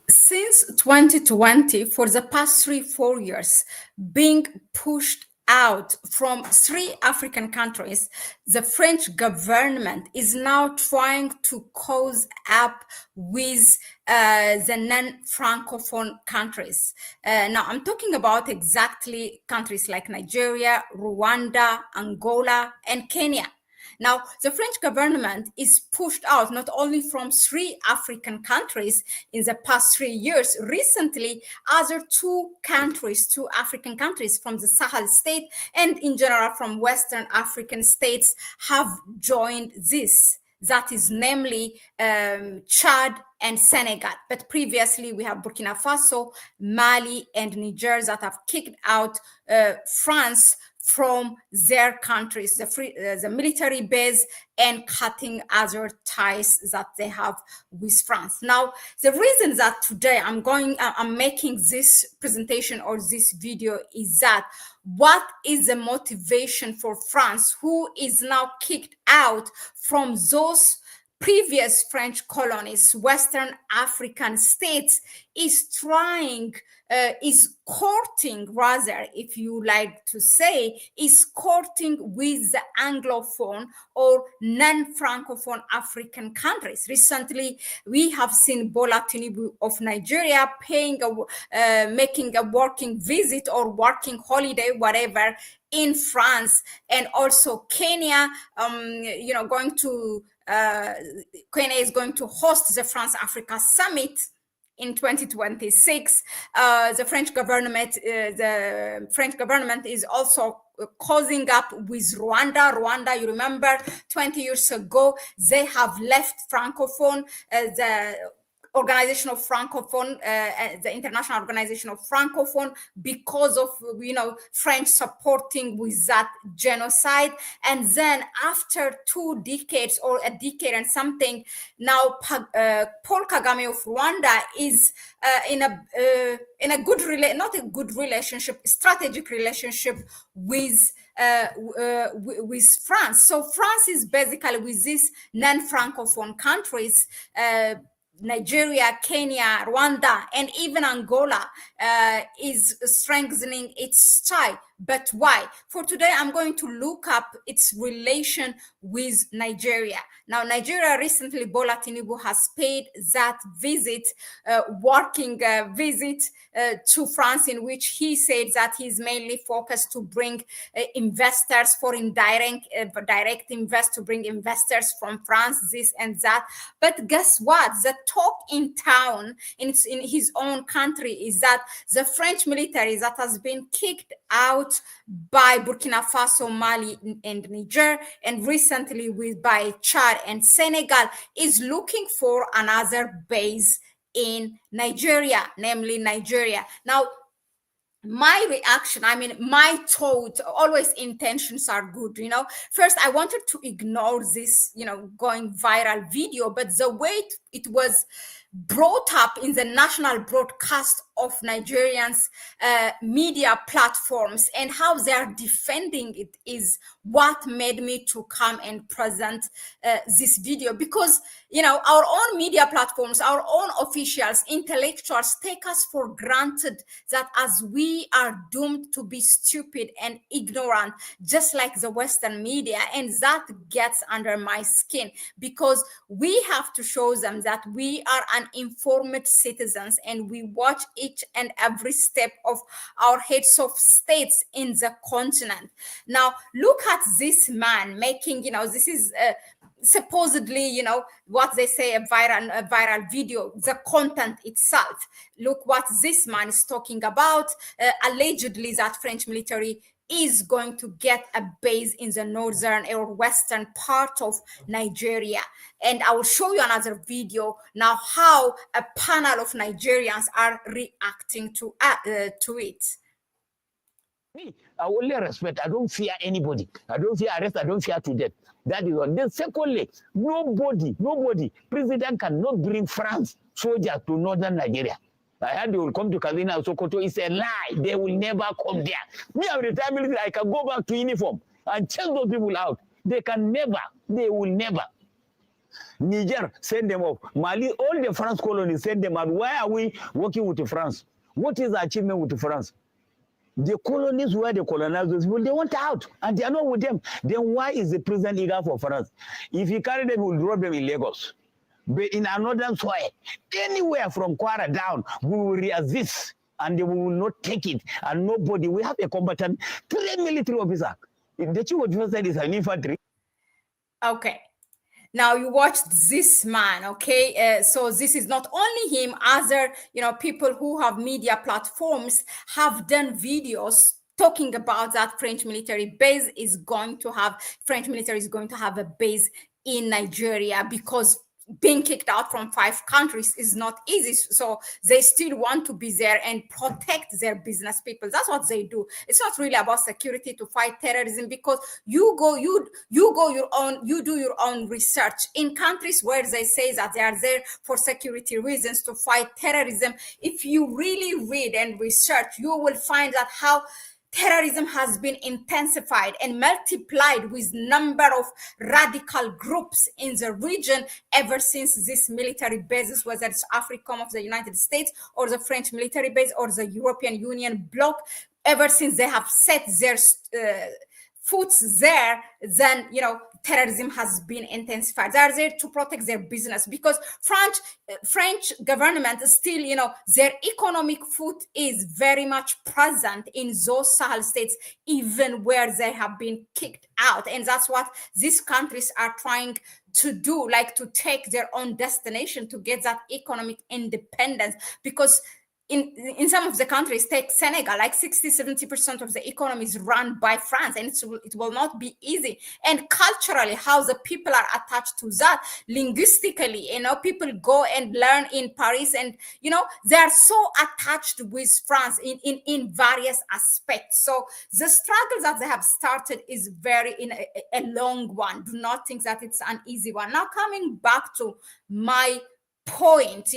Since 2020, for the past 3-4 years, being pushed out from 3 African countries, the French government is now trying to cause up with the non-Francophone countries. Now, I'm talking about exactly countries like Nigeria, Rwanda, Angola, and Kenya. Now, the French government is pushed out not only from 3 African countries in the past 3 years, recently, other 2 countries, 2 African countries from the Sahel state and in general from Western African states have joined this. That is namely Chad and Senegal. But previously, we have Burkina Faso, Mali, and Niger that have kicked out France from their countries, the military base, and cutting other ties that they have with France. Now, the reason that today I'm making this presentation or this video is that what is the motivation for France, who is now kicked out from those previous French colonies, Western African states, is courting, rather, if you like to say, is courting with the Anglophone or non-Francophone African countries. Recently, we have seen Bola Tinubu of Nigeria making a working visit or working holiday, whatever, in France, and also Kenya, Kenya is going to host the France-Africa Summit in 2026. The French government is also causing up with Rwanda. Rwanda, you remember, 20 years ago, they have left Francophone, the Organization of Francophone, the International Organization of Francophone, because of French supporting with that genocide. And then after 2 decades or a decade and something, now Paul Kagame of Rwanda is in a good relationship, strategic relationship with France. So France is basically with these non-Francophone countries, Nigeria, Kenya, Rwanda, and even Angola is strengthening its tie. But why? For today, I'm going to look up its relation with Nigeria. Now, Nigeria recently, Bola Tinubu has paid that visit, working visit to France, in which he said that he's mainly focused to bring investors, foreign direct invest, to bring investors from France, this and that. But guess what? The talk in town in his own country is that the French military that has been kicked out by Burkina Faso, Mali, and Niger, and recently by Chad and Senegal, is looking for another base in Nigeria, namely Nigeria. Now, my reaction, my thought, always intentions are good, First, I wanted to ignore this, going viral video, but the way it was brought up in the national broadcast of Nigerians media platforms and how they are defending it is what made me to come and present this video. Because our own media platforms, our own officials, intellectuals take us for granted that as we are doomed to be stupid and ignorant, just like the Western media, and that gets under my skin, because we have to show them that we are uninformed citizens and we watch each and every step of our heads of states in the continent. Now, look at this man making, this is supposedly, what they say, a viral video, the content itself. Look what this man is talking about. Allegedly, that French military is going to get a base in the northern or western part of Nigeria. And I will show you another video now how a panel of Nigerians are reacting to it. Me, I only respect. I don't fear anybody. I don't fear arrest. I don't fear to death. That is one. Then secondly, nobody, president cannot bring France soldiers to northern Nigeria. I heard they will come to Kaduna or Sokoto. It's a lie. They will never come there. Me, I'm retired military. I can go back to uniform and chase those people out. They will never. Niger, send them off. Mali, all the France colonies, send them out. Why are we working with France? What is the achievement with France? The colonies were the colonizers, well, they want out, and they are not with them. Then why is the president eager for France? If he carry them, he will drop them in Lagos. But in another soil, anywhere from Kwara down, we will resist, and they will not take it. And nobody, we have a combatant, 3 military officer. The chief of defense is an infantry. Okay. Now you watched this man, okay? So this is not only him. Other, people who have media platforms have done videos talking about that French military is going to have a base in Nigeria, because being kicked out from 5 countries is not easy. So they still want to be there and protect their business people. That's what they do. It's not really about security to fight terrorism, because you do your own research in countries where they say that they are there for security reasons to fight terrorism. If you really read and research, you will find that how terrorism has been intensified and multiplied with number of radical groups in the region ever since these military bases, whether it's AFRICOM of the United States or the French military base or the European Union bloc, ever since they have set their foots there, then terrorism has been intensified. They are there to protect their business, because French government is still, their economic foot is very much present in those Sahel states, even where they have been kicked out. And that's what these countries are trying to do, like to take their own destination, to get that economic independence. Because in some of the countries, take Senegal, like 60-70% of the economy is run by France, and it will not be easy. And culturally, how the people are attached to that, linguistically, people go and learn in Paris, and they are so attached with France in various aspects. So the struggle that they have started is a long one. Do not think that it's an easy one. Now, coming back to my point,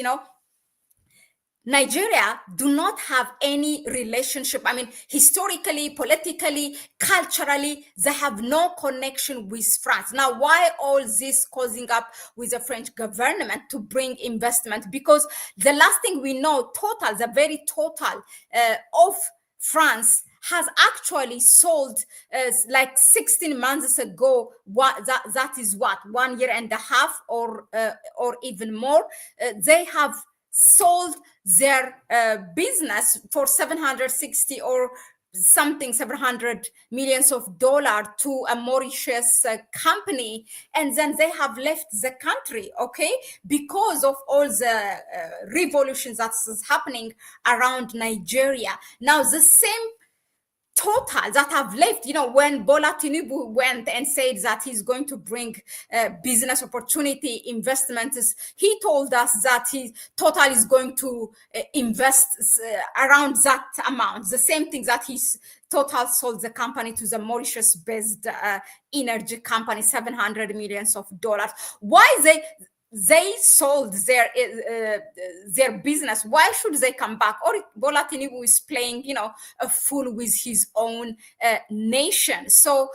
Nigeria do not have any relationship. I mean, historically, politically, culturally, they have no connection with France. Now, why all this causing up with the French government to bring investment? Because the last thing we know, the very total of France has actually sold like 16 months ago. That is what, 1 year and a half or even more. They have sold their business for 760 or something, 700 millions of dollars to a Mauritius company, and then they have left the country, okay, because of all the revolutions that's happening around Nigeria. Now the same total that have left, when Bola Tinubu went and said that he's going to bring business opportunity, investments, he told us that Total is going to invest around that amount, the same thing that Total sold the company to the Mauritius-based energy company, 700 millions of dollars. Why they sold their business? Why should they come back? Or Bola Tinubu is playing, a fool with his own nation. So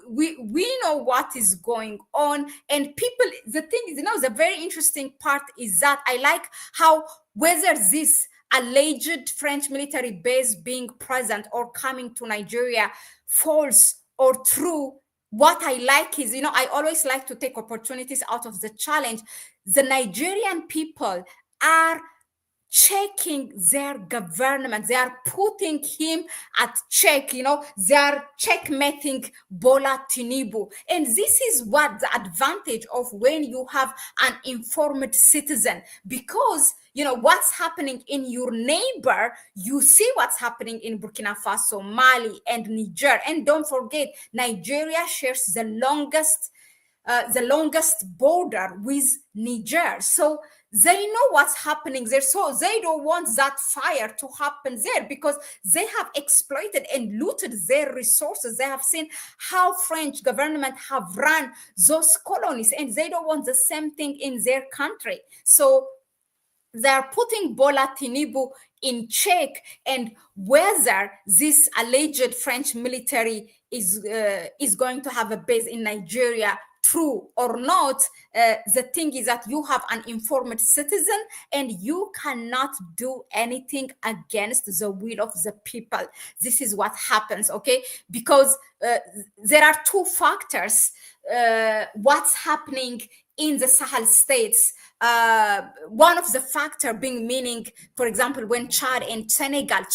we know what is going on, and people. The thing is, the very interesting part is that I like how, whether this alleged French military base being present or coming to Nigeria false or true, what I like is, I always like to take opportunities out of the challenge. The Nigerian people are checking their government. They are putting him at check, they are checkmating Bola Tinubu. And this is what the advantage of when you have an informed citizen, because what's happening in your neighbor, you see what's happening in Burkina Faso, Mali, and Niger. And don't forget, Nigeria shares the longest border with Niger. So they know what's happening there. So they don't want that fire to happen there, because they have exploited and looted their resources. They have seen how French government have run those colonies, and they don't want the same thing in their country. So they're putting Bola Tinubu in check, and whether this alleged French military is going to have a base in Nigeria, true or not, the thing is that you have an informed citizen and you cannot do anything against the will of the people. This is what happens, okay? Because there are two factors. What's happening in the Sahel states, one of the factor being meaning, for example, when Chad and Senegal,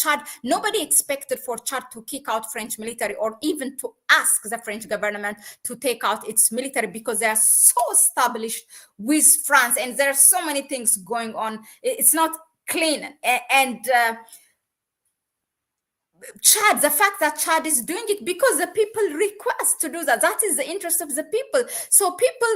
nobody expected for Chad to kick out French military or even to ask the French government to take out its military, because they are so established with France and there are so many things going on. It's not clean. And Chad, the fact that Chad is doing it because the people request to do that. That is the interest of the people. So people,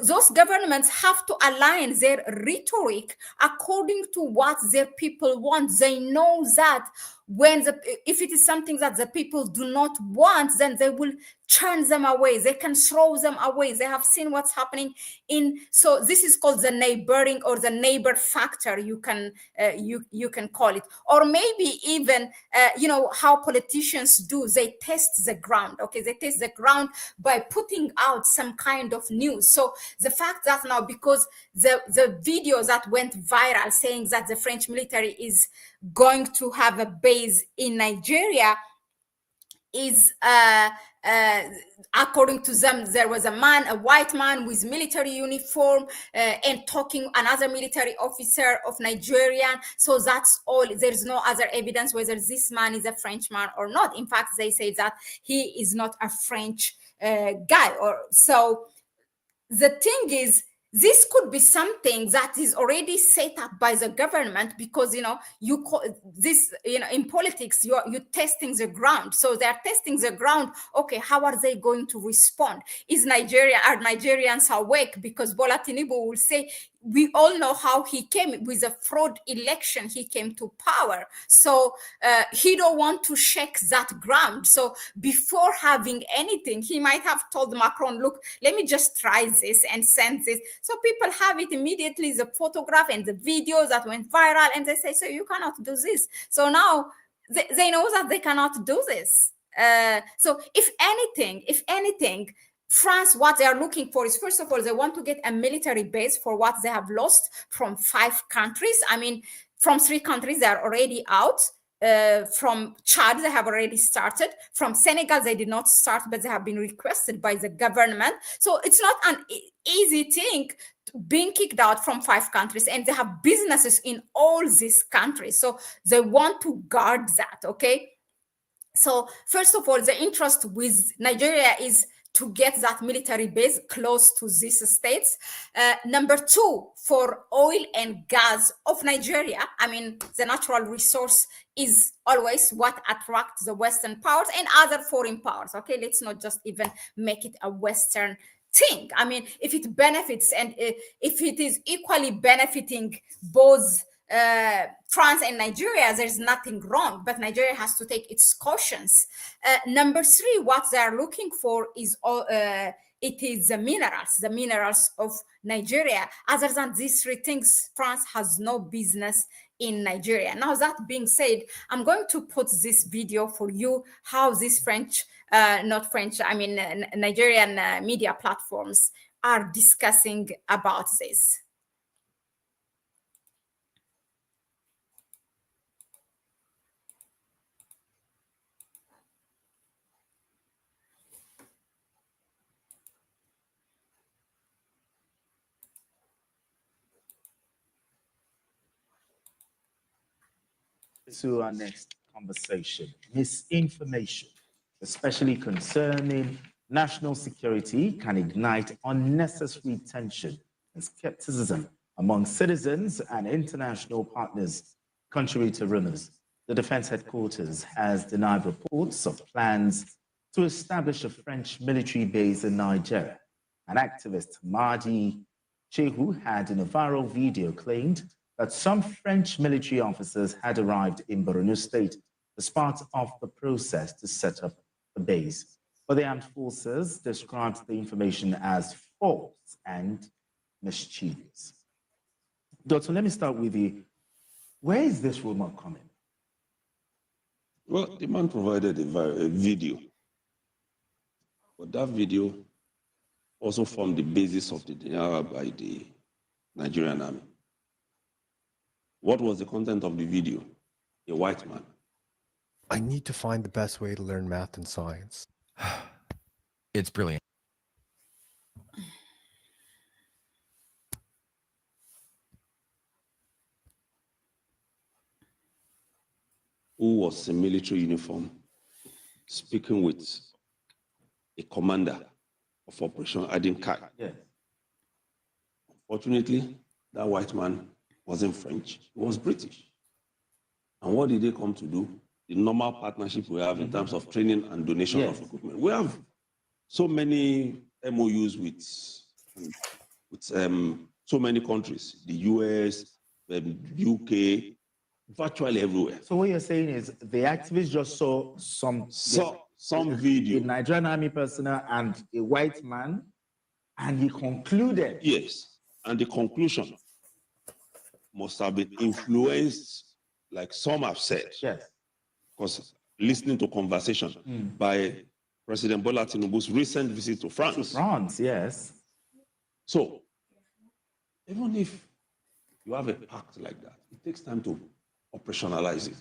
those governments have to align their rhetoric according to what their people want. They know that if it is something that the people do not want, then they will turn them away. They can throw them away. They have seen what's happening so this is called the neighboring or the neighbor factor. You can call it, or maybe even how politicians do. They test the ground. Okay, they test the ground by putting out some kind of news. So the fact that now, because the video that went viral saying that the French military is going to have a base in Nigeria is according to them, there was a white man with military uniform and talking another military officer of Nigerian. So that's all. There's no other evidence whether this man is a Frenchman or not. In fact, they say that he is not a French guy. Or so the thing is, this could be something that is already set up by the government, because you call this, in politics, you're testing the ground. So they're testing the ground. Okay, how are they going to respond? Are Nigerians awake? Because Bola Tinubu will say, we all know how he came with a fraud election. He came to power. So he don't want to shake that ground. So before having anything, he might have told Macron, look, let me just try this and send this. So people have it immediately, the photograph and the videos that went viral, and they say, so you cannot do this. So now they know that they cannot do this. So if anything, France, what they are looking for is, first of all, they want to get a military base for what they have lost from 5 countries. I mean, from 3 countries, they are already out. From Chad, they have already started. From Senegal, they did not start, but they have been requested by the government. So it's not an easy thing being kicked out from 5 countries, and they have businesses in all these countries. So they want to guard that, okay? So first of all, the interest with Nigeria is to get that military base close to these states. Number 2, for oil and gas of Nigeria. I mean, the natural resource is always what attracts the Western powers and other foreign powers. Okay, let's not just even make it a Western thing. I mean, if it benefits and if it is equally benefiting both France and Nigeria, there's nothing wrong, but Nigeria has to take its cautions. Number 3, what they are looking for is it is the minerals of Nigeria. Other than these 3 things, France has no business in Nigeria. Now, that being said, I'm going to put this video for you, how these Nigerian media platforms are discussing about this. To our next conversation, misinformation, especially concerning national security, can ignite unnecessary tension and skepticism among citizens and international partners. Contrary to rumors, the Defense Headquarters has denied reports of plans to establish a French military base in Nigeria. An activist, Mahdi Shehu, had in a viral video claimed that some French military officers had arrived in Borno State as part of the process to set up the base. But the armed forces described the information as false and mischievous. Doctor, let me start with you. Where is this rumor coming? Well, the man provided a video, but that video also formed the basis of the denial by the Nigerian army. What was the content of the video? A white man. I need to find the best way to learn math and science. It's brilliant. Who was in military uniform speaking with a commander of Operation Adinkai. Yes. Unfortunately, that white man wasn't French, he was British. And what did they come to do? The normal partnership we have in terms of training and donation of equipment. We have so many MOUs with so many countries, the US, the UK, virtually everywhere. So what you're saying is the activists just saw some video. A Nigerian army personnel and a white man, and he concluded. Yes, and the conclusion must have been influenced, like some have said. Yes. Because listening to conversation by President Bola Tinubu's recent visit to France. To France, yes. So, even if you have a pact like that, it takes time to operationalize it.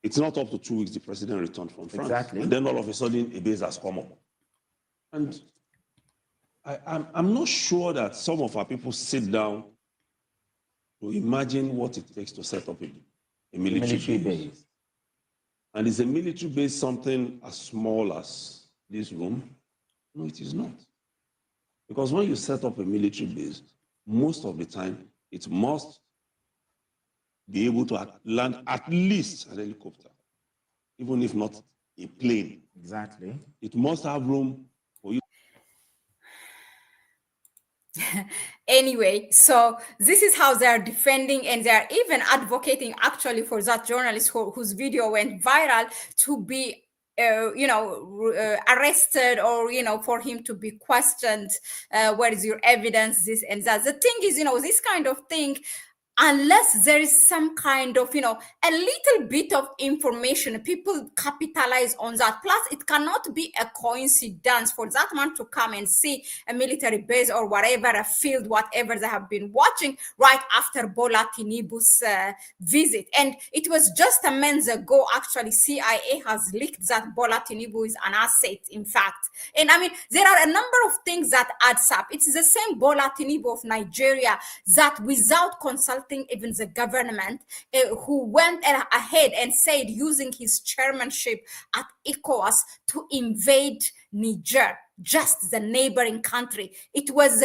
It's not up to 2 weeks the president returned from France. Exactly. And then all of a sudden, a base has come up. And I'm not sure that some of our people sit down to imagine what it takes to set up a military base. And is a military base something as small as this room? No, it is not. Because when you set up a military base, most of the time, it must be able to land at least an helicopter, even if not a plane. Exactly. It must have room for you. Anyway, so this is how they're defending, and they're even advocating actually for that journalist whose video went viral to be arrested, or for him to be questioned. Where is your evidence, this and that. The thing is, this kind of thing, unless there is some kind of, a little bit of information, people capitalize on that. Plus, it cannot be a coincidence for that man to come and see a military base or whatever, a field, whatever they have been watching right after Bola Tinubu's visit. And it was just a month ago, actually, CIA has leaked that Bola Tinubu is an asset, in fact. And I mean, there are a number of things that adds up. It's the same Bola Tinubu of Nigeria that, without consulting even the government, who went ahead and said, using his chairmanship at ECOWAS, to invade Niger, just the neighboring country. It was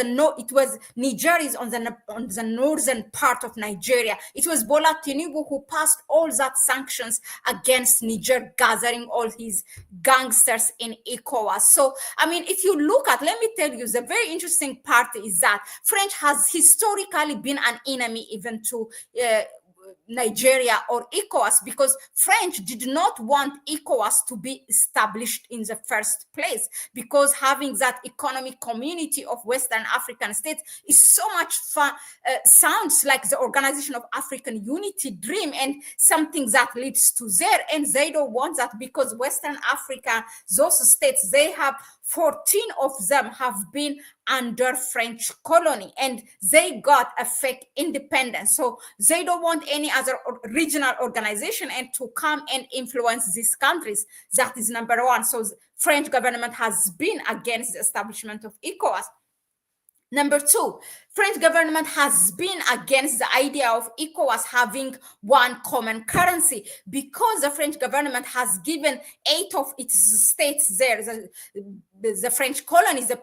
Niger is on the northern part of Nigeria. It was Bola Tinubu who passed all that sanctions against Niger, gathering all his gangsters in ECOWAS. So, I mean, if you look at, let me tell you, the very interesting part is that French has historically been an enemy even to Nigeria or ECOWAS, because French did not want ECOWAS to be established in the first place, because having that economic community of Western African states is so much fun, sounds like the Organization of African Unity dream and something that leads to there, and they don't want that, because Western Africa, those states, they have 14 of them have been under French colony, and they got a fake independence. So they don't want any other regional organization and to come and influence these countries. That is number one. So the French government has been against the establishment of ECOWAS. Number two, French government has been against the idea of ECOWAS having one common currency, because the French government has given 8 of its states there, the French colonies, the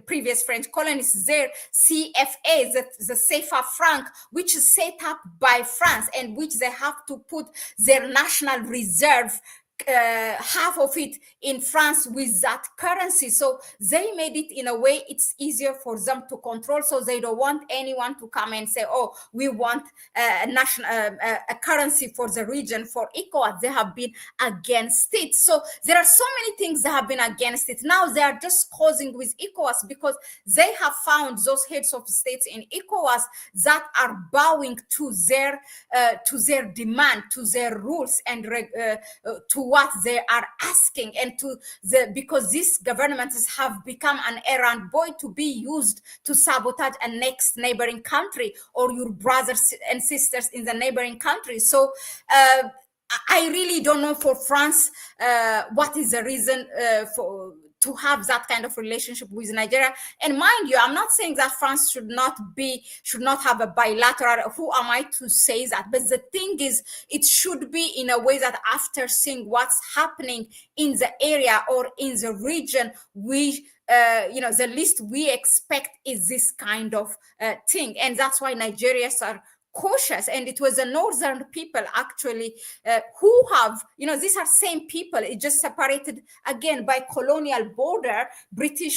previous French colonies there, CFA, the CFA franc, which is set up by France and which they have to put their national reserve, half of it in France with that currency. So they made it in a way it's easier for them to control. So they don't want anyone to come and say, oh, we want a national a currency for the region, for ECOWAS. They have been against it. So there are so many things that have been against it. Now they are just causing with ECOWAS, because they have found those heads of states in ECOWAS that are bowing to their demand, to their rules, and to what they are asking, and because these governments have become an errand boy to be used to sabotage a next neighboring country or your brothers and sisters in the neighboring country. So I really don't know for France what is the reason to have that kind of relationship with Nigeria. And mind you, I'm not saying that France should not have a bilateral. Who am I to say that? But the thing is, it should be in a way that after seeing what's happening in the area or in the region, we the least we expect is this kind of thing. And that's why Nigerians are cautious. And it was the northern people actually who have, these are same people, it just separated again by colonial border, Britain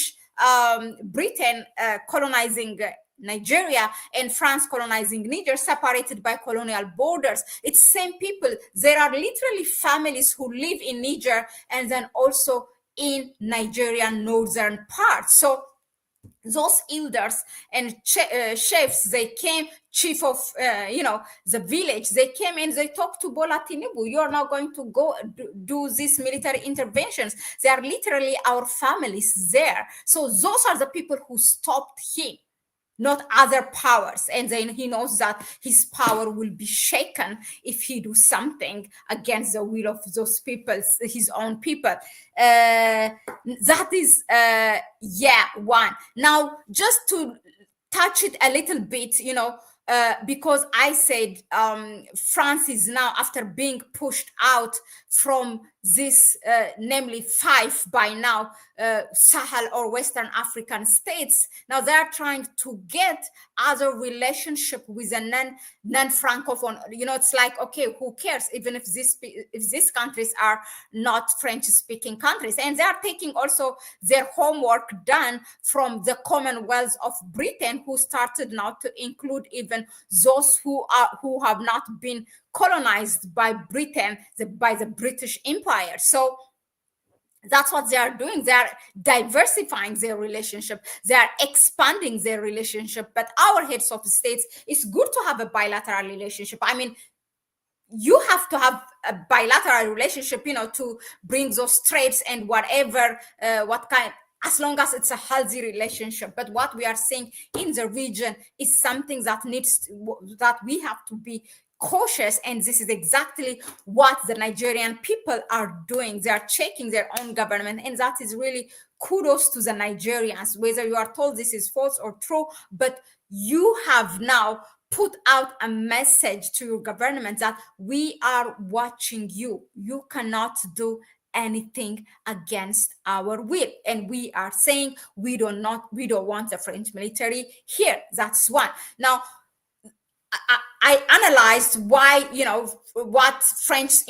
colonizing Nigeria and France colonizing Niger, separated by colonial borders. It's same people. There are literally families who live in Niger and then also in Nigerian northern part. So those elders and chefs, they came, chief of the village, they came and they talked to Bola Tinubu. You are now going to go do these military interventions. They are literally our families there. So those are the people who stopped him, not other powers. And then he knows that his power will be shaken if he do something against the will of those people, his own people. That is, one. Now, just to touch it a little bit, because I said France is now, after being pushed out from this, namely 5 by now, Sahel or Western African states, now they are trying to get other relationship with a non-Francophone. It's like, okay, who cares, even if these countries are not French-speaking countries. And they are taking also their homework done from the Commonwealth of Britain, who started now to include even those who have not been colonized by Britain, by the British Empire. So that's what they are doing. They are diversifying their relationship. They are expanding their relationship. But our heads of states, it's good to have a bilateral relationship. I mean, you have to have a bilateral relationship, to bring those trades and whatever, as long as it's a healthy relationship. But what we are seeing in the region is something that we have to be cautious, and this is exactly what the Nigerian people are doing. They are checking their own government, and that is really kudos to the Nigerians, whether you are told this is false or true. But you have now put out a message to your government that we are watching you. You cannot do anything against our will, and we are saying we don't want the French military here. That's one. Now, I analyzed why, what French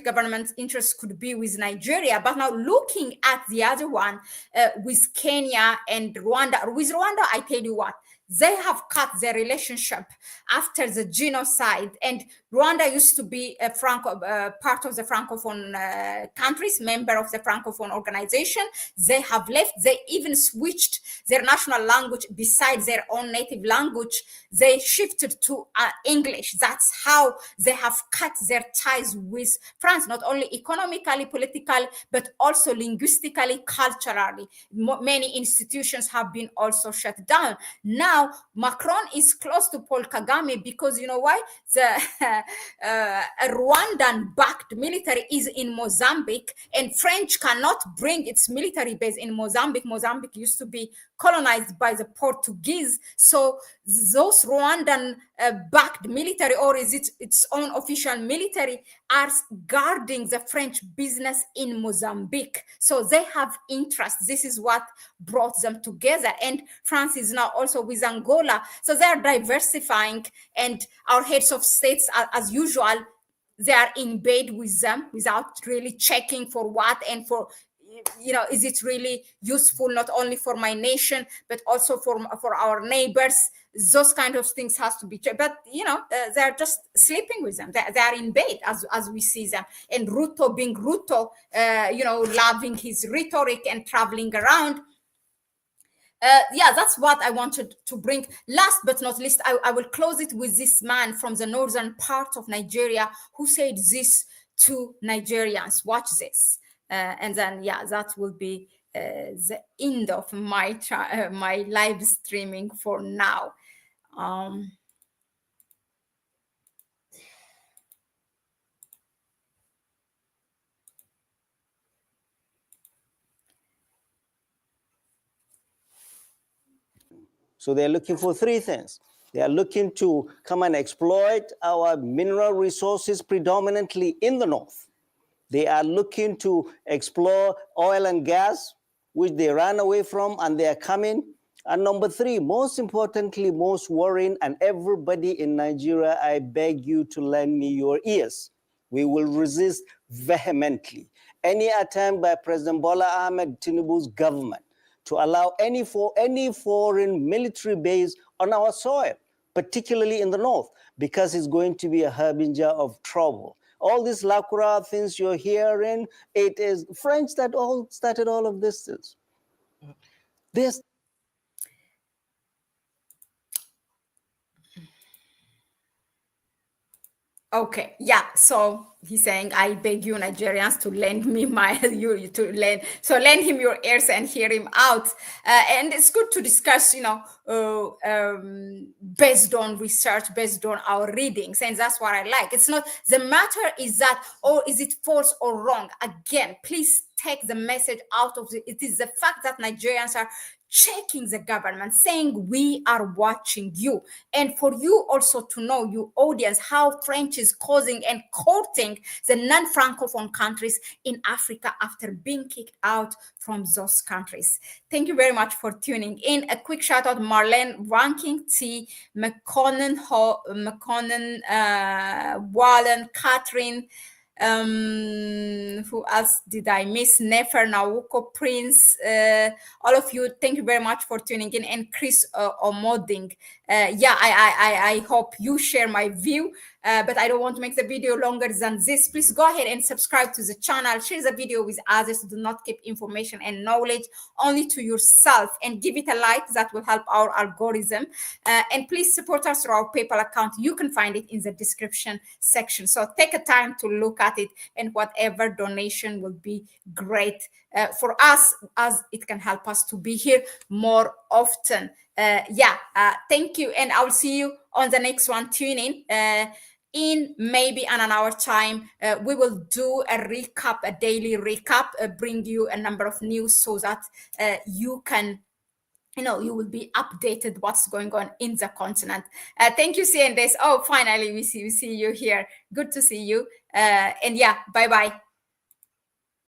government interest could be with Nigeria. But now looking at the other one, with Kenya and Rwanda. With Rwanda, I tell you what, they have cut their relationship after the genocide. And Rwanda used to be a part of the Francophone countries, member of the Francophone organization. They have left. They even switched their national language besides their own native language. They shifted to English. That's how they have cut their ties with France, not only economically, politically, but also linguistically, culturally. Many institutions have been also shut down. Now, Macron is close to Paul Kagame because, you know why? A Rwandan-backed military is in Mozambique, and French cannot bring its military base in Mozambique. Mozambique used to be colonized by the Portuguese. So those Rwandan-backed military, or is it its own official military, are guarding the French business in Mozambique. So they have interest. This is what brought them together. And France is now also with Angola. So they are diversifying, and our heads of states, as usual, they are in bed with them without really checking for what and for, is it really useful not only for my nation, but also for our neighbors. Those kind of things has to be checked. But, they're just sleeping with them. They are in bed as we see them. And Ruto being Ruto, loving his rhetoric and traveling around. That's what I wanted to bring. Last but not least, I will close it with this man from the northern part of Nigeria who said this to Nigerians. Watch this. And then, yeah, that will be the end of my my live streaming for now. So they're looking for three things. They are looking to come and exploit our mineral resources predominantly in the north. They are looking to explore oil and gas, which they ran away from, and they are coming. And number three, most importantly, most worrying, and everybody in Nigeria, I beg you to lend me your ears. We will resist vehemently any attempt by President Bola Ahmed Tinubu's government to allow any foreign military base on our soil, particularly in the north, because it's going to be a harbinger of trouble. All these lacura things you're hearing, it is French that all started all of this. This. Okay, yeah. So he's saying, I beg you, Nigerians, to lend me lend him your ears and hear him out. And it's good to discuss, based on research, based on our readings, and that's what I like. It's not the matter is that, or is it false or wrong? Again, please take the message out of it is the fact that Nigerians are checking the government, saying we are watching you, and for you also to know, you audience, how French is causing and courting the non-francophone countries in Africa after being kicked out from those countries. Thank you very much for tuning in. A quick shout out, Marlene, Ranking T, McConnell, Wallen, Catherine, who else did I miss? Nefer, Nauko, Prince, all of you, thank you very much for tuning in. And Chris Omoding, I hope you share my view, but I don't want to make the video longer than this. Please go ahead and subscribe to the channel, share the video with others. Do not keep information and knowledge only to yourself, and give it a like. That will help our algorithm. And please support us through our PayPal account. You can find it in the description section. So take a time to look at it, and whatever donation will be great for us, as it can help us to be here more often. Thank you, and I'll see you on the next one. Tune in maybe an hour time. We will do a recap, a daily recap, bring you a number of news so that you can, you will be updated what's going on in the continent. Thank you, CNDS. Oh, finally, we see you here. Good to see you. And yeah, bye-bye.